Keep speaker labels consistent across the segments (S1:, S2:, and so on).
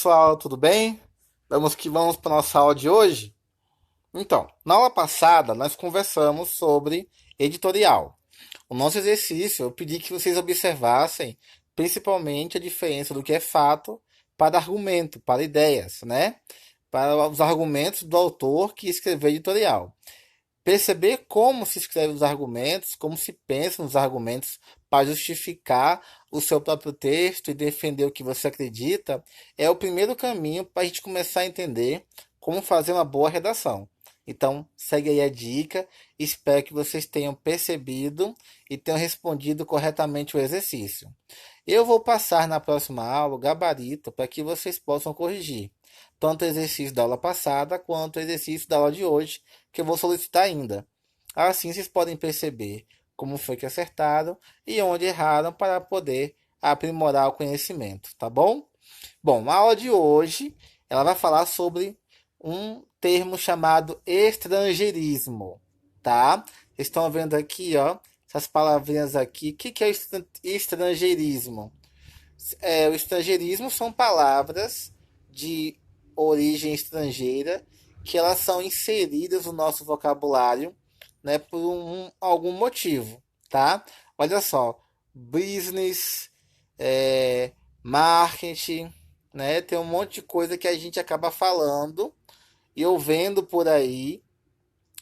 S1: Pessoal, tudo bem? Vamos que vamos para nossa aula de hoje? Então, na aula passada nós conversamos sobre editorial. O nosso exercício, eu pedi que vocês observassem principalmente a diferença do que é fato para argumento, para ideias, né? Para os argumentos do autor que escreveu editorial. Perceber como se escreve os argumentos, como se pensa nos argumentos para justificar o seu próprio texto e defender o que você acredita, é o primeiro caminho para a gente começar a entender como fazer uma boa redação. Então, segue aí a dica. Espero que vocês tenham percebido e tenham respondido corretamente o exercício. Eu vou passar na próxima aula o gabarito para que vocês possam corrigir tanto o exercício da aula passada quanto o exercício da aula de hoje, que eu vou solicitar ainda. Assim vocês podem perceber como foi que acertaram e onde erraram para poder aprimorar o conhecimento, tá bom? Bom, a aula de hoje ela vai falar sobre um termo chamado estrangeirismo, tá? Vocês estão vendo aqui, ó, essas palavrinhas aqui. O que é estrangeirismo? O estrangeirismo são palavras de origem estrangeira que elas são inseridas no nosso vocabulário, né, por algum motivo, tá? Olha só, business, marketing, né? Tem um monte de coisa que a gente acaba falando e eu vendo por aí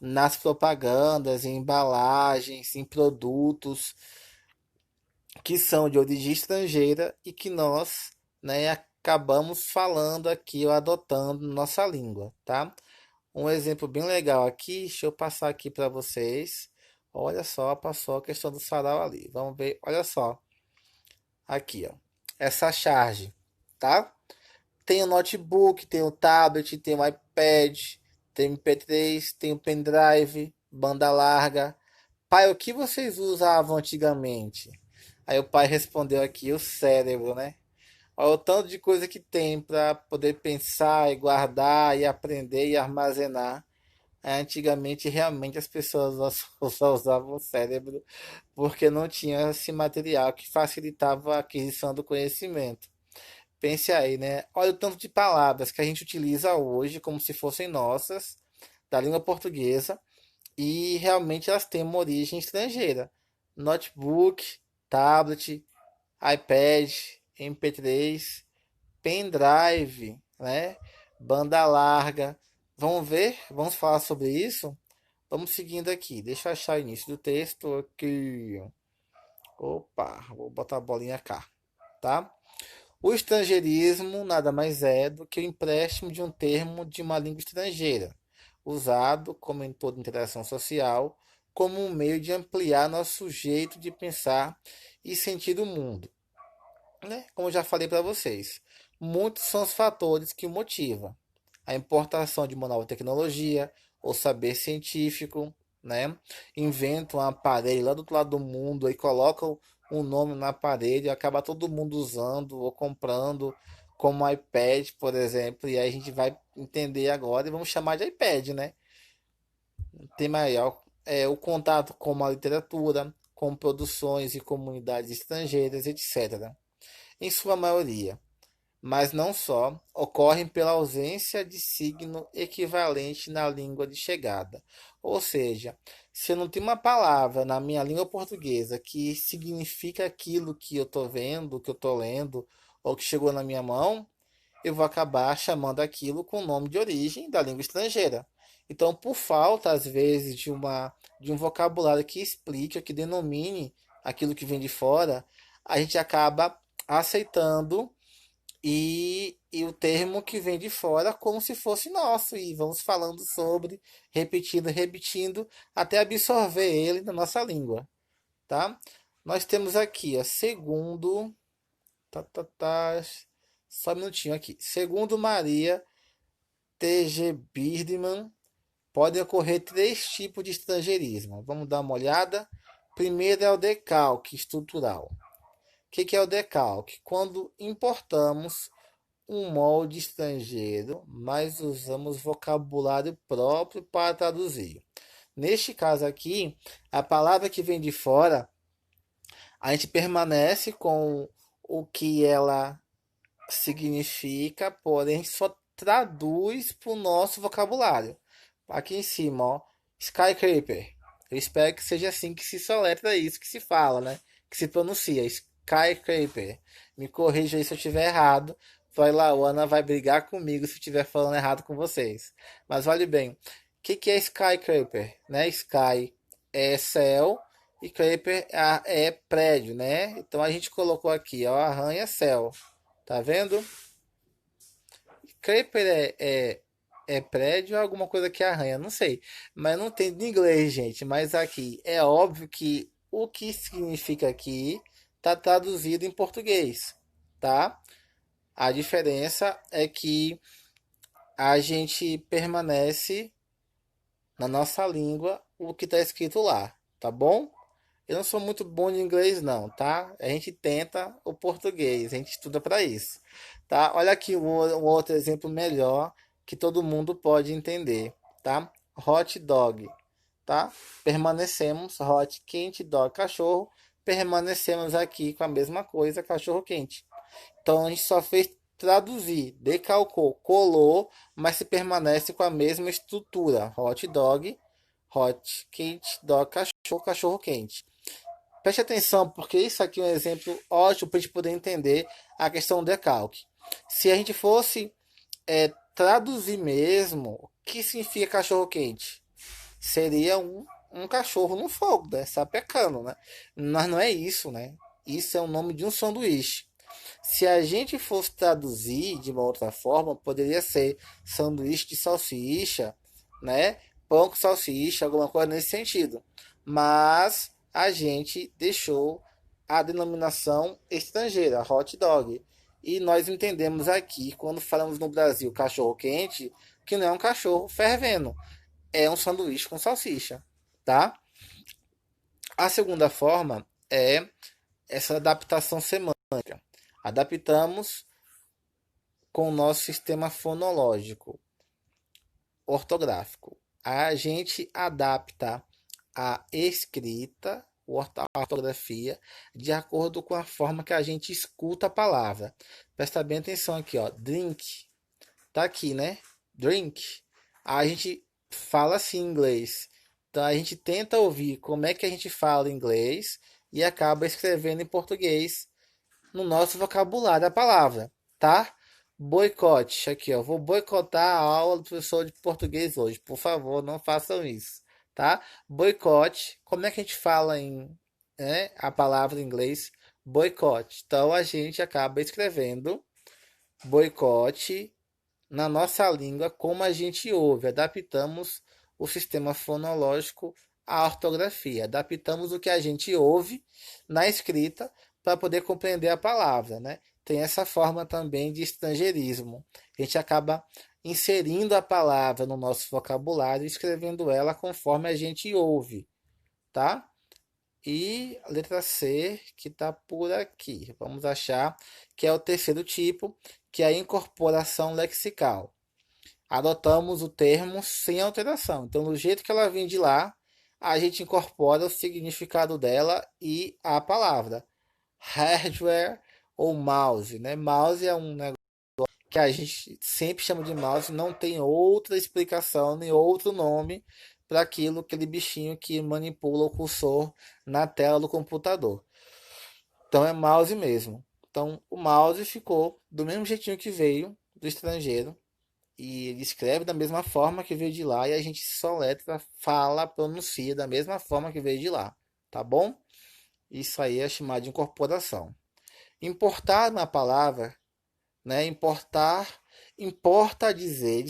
S1: nas propagandas, em embalagens, em produtos que são de origem estrangeira e que nós, né, acabamos falando aqui ou adotando nossa língua, tá? Um exemplo bem legal aqui, deixa eu passar aqui para vocês. Olha só, passou a questão do sarau ali. Vamos ver, olha só. Aqui, ó. Essa charge, tá? Tem o notebook, tem o tablet, tem o iPad, tem o MP3, tem o pendrive, banda larga. Pai, o que vocês usavam antigamente? Aí o pai respondeu aqui, o cérebro, né? Olha o tanto de coisa que tem para poder pensar e guardar e aprender e armazenar. Antigamente, realmente, as pessoas só usavam o cérebro porque não tinha esse material que facilitava a aquisição do conhecimento. Pense aí, né? Olha o tanto de palavras que a gente utiliza hoje como se fossem nossas, da língua portuguesa, e realmente elas têm uma origem estrangeira. Notebook, tablet, iPad, MP3, pendrive, né? Banda larga. Vamos ver? Vamos falar sobre isso? Vamos seguindo aqui. Deixa eu achar o início do texto aqui. Opa, vou botar a bolinha cá, tá? O estrangeirismo nada mais é do que o empréstimo de um termo de uma língua estrangeira, usado, como em toda interação social, como um meio de ampliar nosso jeito de pensar e sentir o mundo, né? Como eu já falei para vocês, muitos são os fatores que o motivam. A importação de uma nova tecnologia, ou saber científico, né? Inventam um aparelho lá do outro lado do mundo e colocam um nome no aparelho e acaba todo mundo usando ou comprando, como iPad, por exemplo, e aí a gente vai entender agora e vamos chamar de iPad, né? Tem maior o contato com a literatura, com produções e comunidades estrangeiras, etc. Em sua maioria, mas não só, ocorrem pela ausência de signo equivalente na língua de chegada. Ou seja, se eu não tenho uma palavra na minha língua portuguesa que significa aquilo que eu estou vendo, que eu estou lendo, ou que chegou na minha mão, eu vou acabar chamando aquilo com o nome de origem da língua estrangeira. Então, por falta, às vezes, de um vocabulário que explique ou que denomine aquilo que vem de fora, a gente acaba aceitando e o termo que vem de fora como se fosse nosso. E vamos falando sobre, repetindo, repetindo, até absorver ele na nossa língua, tá? Nós temos aqui, ó, segundo. Tá, tá, tá, só um minutinho aqui. Segundo Maria T.G. Birdman, podem ocorrer três tipos de estrangeirismo. Vamos dar uma olhada. Primeiro é o decalque estrutural. O que é o decalque? Quando importamos um molde estrangeiro, mas usamos vocabulário próprio para traduzir. Neste caso aqui, a palavra que vem de fora, a gente permanece com o que ela significa, porém só traduz para o nosso vocabulário. Aqui em cima, ó, skyscraper. Eu espero que seja assim que se soletra isso, que se fala, né? Que se pronuncia, skyscraper. Me corrija aí se eu estiver errado. Vai lá, o Ana vai brigar comigo se eu estiver falando errado com vocês. Mas vale bem. O que é skyscraper? Né? Sky é céu e craper é prédio, né? Então a gente colocou aqui, ó, arranha-céu. Tá vendo? Creeper é prédio ou alguma coisa que arranha, não sei. Mas não tem de inglês, gente. Mas aqui é óbvio que o que significa aqui está traduzido em português, tá? A diferença é que a gente permanece na nossa língua o que está escrito lá, tá bom? Eu não sou muito bom de inglês, não, tá? A gente tenta o português, a gente estuda para isso, tá? Olha aqui um outro exemplo melhor que todo mundo pode entender, tá? Hot dog, tá? Permanecemos, hot, quente, dog, cachorro. Permanecemos aqui com a mesma coisa, cachorro quente. Então a gente só fez traduzir, decalcou, colou, mas se permanece com a mesma estrutura. Hot dog, hot, quente, dog, cachorro, cachorro quente. Preste atenção, porque isso aqui é um exemplo ótimo para a gente poder entender a questão do decalque. Se a gente fosse traduzir mesmo, o que significa cachorro quente? Seria um cachorro no fogo, né? Sapecando, né? Mas não é isso, né? Isso é o nome de um sanduíche. Se a gente fosse traduzir de uma outra forma, poderia ser sanduíche de salsicha, né? Pão com salsicha, alguma coisa nesse sentido. Mas a gente deixou a denominação estrangeira, hot dog. E nós entendemos aqui, quando falamos no Brasil cachorro quente, que não é um cachorro fervendo, é um sanduíche com salsicha, tá? A segunda forma é essa adaptação semântica. Adaptamos com o nosso sistema fonológico, ortográfico. A gente adapta a escrita, a ortografia, de acordo com a forma que a gente escuta a palavra. Presta bem atenção aqui, ó. Drink. Tá aqui, né? Drink. A gente fala assim em inglês. Então a gente tenta ouvir como é que a gente fala em inglês e acaba escrevendo em português no nosso vocabulário a palavra, tá? Boicote, aqui ó, vou boicotar a aula do professor de português hoje, por favor, não façam isso, tá? Boicote, como é que a gente fala a palavra em inglês? Boicote. Então a gente acaba escrevendo boicote na nossa língua como a gente ouve, adaptamos o sistema fonológico à ortografia, adaptamos o que a gente ouve na escrita para poder compreender a palavra, né? Tem essa forma também de estrangeirismo. A gente acaba inserindo a palavra no nosso vocabulário e escrevendo ela conforme a gente ouve, tá? E a letra C, que está por aqui. Vamos achar que é o terceiro tipo, que é a incorporação lexical. Adotamos o termo sem alteração. Então, do jeito que ela vem de lá, a gente incorpora o significado dela e a palavra. Hardware ou mouse, né? Mouse é um negócio que a gente sempre chama de mouse, não tem outra explicação nem outro nome para aquilo, aquele bichinho que manipula o cursor na tela do computador. Então é mouse mesmo. Então o mouse ficou do mesmo jeitinho que veio do estrangeiro e ele escreve da mesma forma que veio de lá e a gente soletra, fala, pronuncia da mesma forma que veio de lá, tá bom? Isso aí é chamado de incorporação. Importar na palavra, né? Importa dizer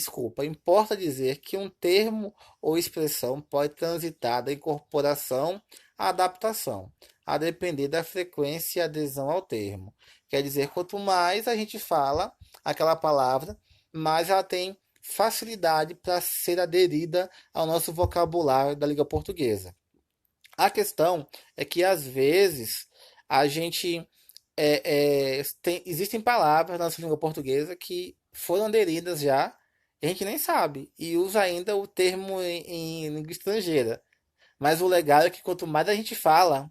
S1: que um termo ou expressão pode transitar da incorporação à adaptação, a depender da frequência e adesão ao termo. Quer dizer, quanto mais a gente fala aquela palavra, mais ela tem facilidade para ser aderida ao nosso vocabulário da língua portuguesa. A questão é que às vezes a gente existem palavras na nossa língua portuguesa que foram aderidas já, e a gente nem sabe, e usa ainda o termo em língua estrangeira. Mas o legal é que quanto mais a gente fala,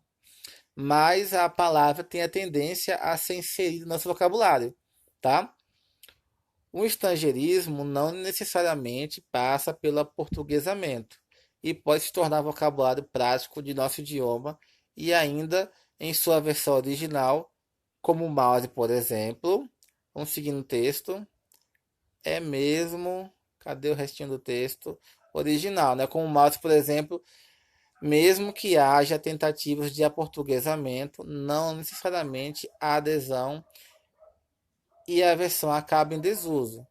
S1: mais a palavra tem a tendência a ser inserida no nosso vocabulário. tá? O estrangeirismo não necessariamente passa pelo aportuguesamento e pode se tornar vocabulário prático de nosso idioma e ainda em sua versão original, como o mouse, por exemplo. Vamos seguir no texto. É mesmo. Cadê o restinho do texto? Original, né? Como o mouse, por exemplo, mesmo que haja tentativas de aportuguesamento, não necessariamente a adesão e a versão acaba em desuso,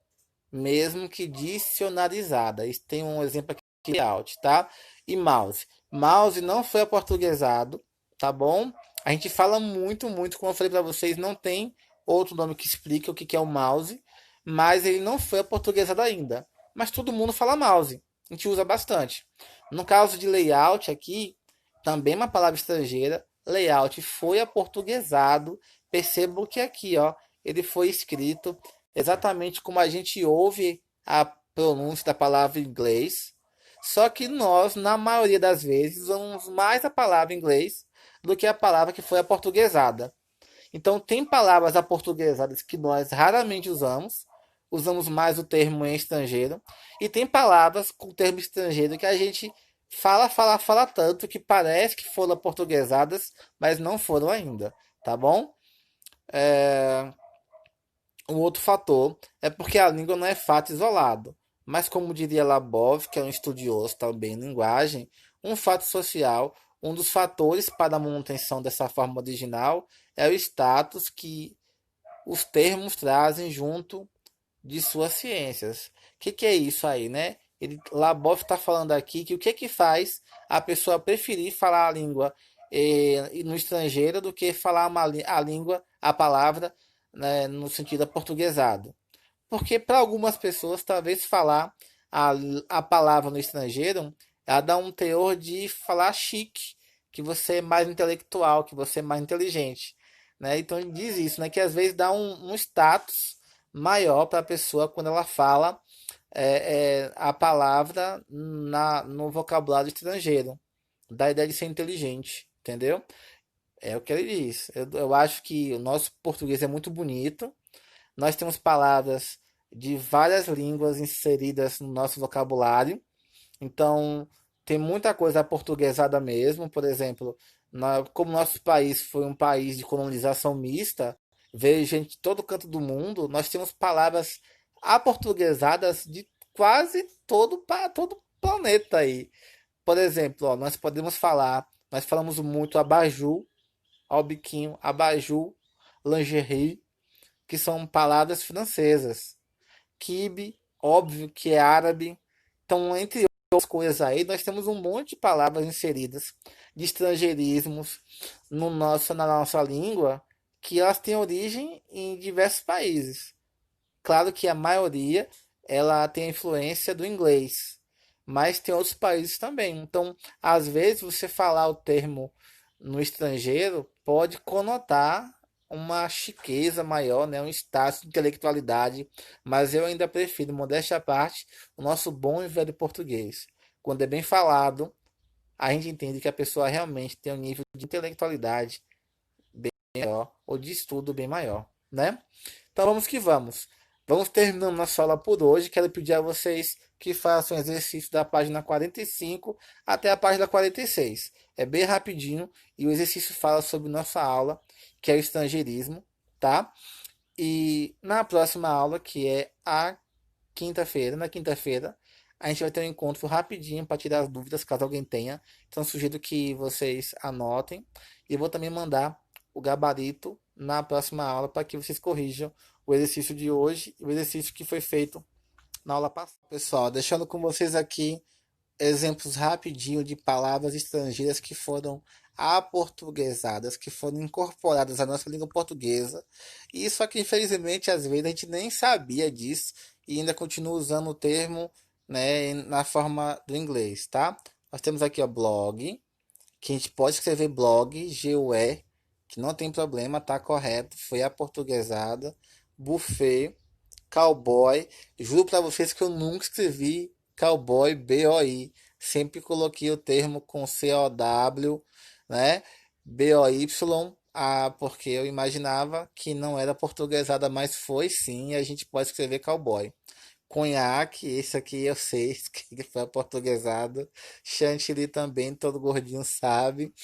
S1: mesmo que dicionarizada. Isso tem um exemplo aqui out, tá? E mouse. Mouse não foi aportuguesado, tá bom? A gente fala muito, muito, como eu falei para vocês, não tem outro nome que explique o que é o mouse, mas ele não foi aportuguesado ainda. Mas todo mundo fala mouse. A gente usa bastante. No caso de layout aqui, também uma palavra estrangeira, layout foi aportuguesado. Percebo que aqui, ó, ele foi escrito exatamente como a gente ouve a pronúncia da palavra em inglês. Só que nós, na maioria das vezes, usamos mais a palavra em inglês do que a palavra que foi aportuguesada. Então, tem palavras aportuguesadas que nós raramente usamos, usamos mais o termo em estrangeiro, e tem palavras com o termo estrangeiro que a gente fala tanto que parece que foram aportuguesadas, mas não foram ainda, tá bom? Um outro fator é porque a língua não é fato isolado, mas como diria Labov, que é um estudioso também em linguagem, um fato social, um dos fatores para a manutenção dessa forma original é o status que os termos trazem junto de suas ciências. Que é isso aí, né? Labov está falando aqui que o que faz a pessoa preferir falar a língua no estrangeiro do que falar a língua, a palavra, né, no sentido aportuguesado. Porque para algumas pessoas, talvez falar a, a palavra no estrangeiro, ela dá um teor de falar chique, que você é mais intelectual, que você é mais inteligente. Né? Então ele diz isso, né? Que às vezes dá um status maior para a pessoa quando ela fala a palavra no vocabulário estrangeiro. Dá a ideia de ser inteligente, entendeu? É o que ele diz. Eu acho que o nosso português é muito bonito. Nós temos palavras de várias línguas inseridas no nosso vocabulário. Então, tem muita coisa aportuguesada mesmo. Por exemplo, como nosso país foi um país de colonização mista, veio gente de todo canto do mundo, nós temos palavras aportuguesadas de quase todo planeta aí. Por exemplo, ó, nós falamos muito abajur, ao biquinho, abajur, lingerie, que são palavras francesas. Kibe, óbvio que é árabe. Então, entre outras coisas aí, nós temos um monte de palavras inseridas de estrangeirismos na nossa língua que elas têm origem em diversos países. Claro que a maioria ela tem a influência do inglês, mas tem outros países também. Então, às vezes você falar o termo no estrangeiro pode conotar uma chiqueza maior, né, um status de intelectualidade, mas eu ainda prefiro, modéstia à parte, o nosso bom e velho português. Quando é bem falado, a gente entende que a pessoa realmente tem um nível de intelectualidade maior ou de estudo bem maior, né? Então vamos que vamos. Vamos terminando nossa aula por hoje. Quero pedir a vocês que façam o exercício da página 45 até a página 46. É bem rapidinho e o exercício fala sobre nossa aula, que é o estrangeirismo, tá? E na próxima aula, que é a quinta-feira, na quinta-feira, a gente vai ter um encontro rapidinho para tirar as dúvidas, caso alguém tenha. Então, sugiro que vocês anotem. E eu vou também mandar o gabarito na próxima aula para que vocês corrijam o exercício de hoje e o exercício que foi feito na aula passada. Pessoal, deixando com vocês aqui exemplos rapidinho de palavras estrangeiras que foram aportuguesadas, que foram incorporadas à nossa língua portuguesa. E só que infelizmente às vezes a gente nem sabia disso e ainda continua usando o termo, né, na forma do inglês, tá? Nós temos aqui o blog, que a gente pode escrever blog, GUE, que não tem problema, tá correto, foi aportuguesada. Buffet, cowboy. Juro para vocês que eu nunca escrevi cowboy, BOI. Sempre coloquei o termo com COW, né? BOY, porque eu imaginava que não era portuguesada, mas foi sim, e a gente pode escrever cowboy. Conhaque, esse aqui eu sei que foi portuguesado. Chantilly também, todo gordinho sabe.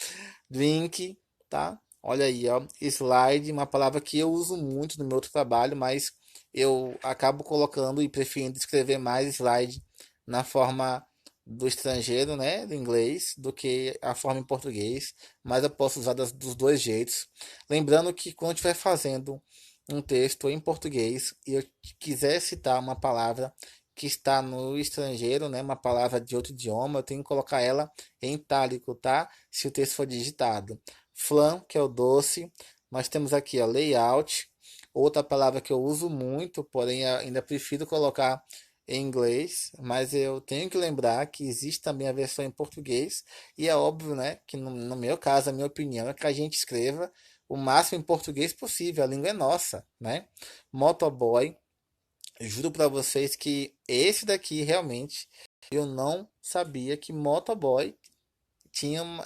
S1: Drink, tá? Olha aí, ó. Slide, uma palavra que eu uso muito no meu outro trabalho, mas eu acabo colocando e preferindo escrever mais slide na forma do estrangeiro, né, do inglês, do que a forma em português, mas eu posso usar dos dois jeitos. Lembrando que quando eu estiver fazendo um texto em português e eu quiser citar uma palavra que está no estrangeiro, né, uma palavra de outro idioma, eu tenho que colocar ela em itálico, tá? Se o texto for digitado. Flan, que é o doce. Nós temos aqui, ó, layout, outra palavra que eu uso muito, porém ainda prefiro colocar em inglês, mas eu tenho que lembrar que existe também a versão em português, e é óbvio, né, que no meu caso, a minha opinião é que a gente escreva o máximo em português possível, a língua é nossa, né? Motoboy, juro para vocês que esse daqui realmente eu não sabia que motoboy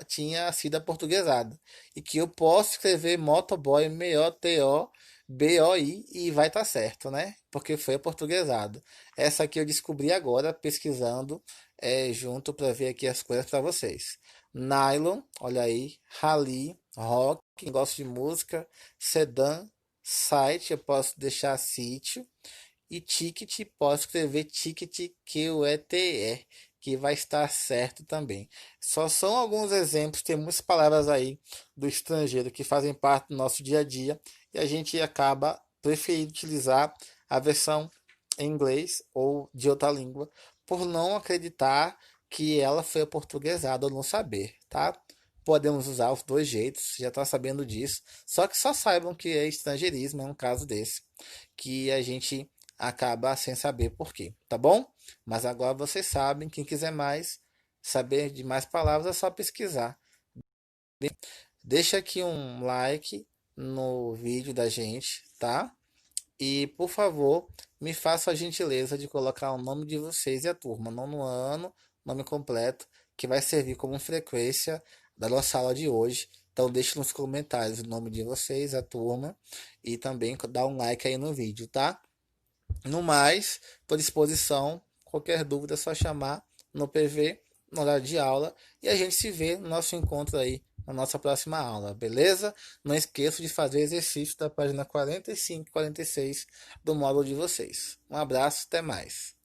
S1: tinha sido aportuguesado. E que eu posso escrever motoboy, M-O-T-O-B-O-I e vai estar certo, né? Porque foi aportuguesado. Essa aqui eu descobri agora pesquisando junto para ver aqui as coisas para vocês. Nylon, olha aí, rally, rock, quem gosta de música, sedã, site, eu posso deixar sítio. E ticket, posso escrever ticket QETE, que vai estar certo também. Só são alguns exemplos, tem muitas palavras aí do estrangeiro que fazem parte do nosso dia a dia e a gente acaba preferindo utilizar a versão em inglês ou de outra língua por não acreditar que ela foi aportuguesada ou não saber, tá? Podemos usar os dois jeitos, já está sabendo disso. Só que só saibam que é estrangeirismo, é um caso desse, que a gente acaba sem saber por quê, tá bom? Mas agora vocês sabem, quem quiser mais saber de mais palavras é só pesquisar. Deixa aqui um like no vídeo da gente, tá? E por favor, me faça a gentileza de colocar o nome de vocês e a turma, nono ano, nome completo, que vai servir como frequência da nossa aula de hoje. Então deixe nos comentários o nome de vocês, a turma, e também dá um like aí no vídeo, tá? No mais, estou à disposição. Qualquer dúvida é só chamar no PV, no horário de aula. E a gente se vê no nosso encontro aí, na nossa próxima aula, beleza? Não esqueça de fazer exercício da página 45 e 46 do módulo de vocês. Um abraço, até mais.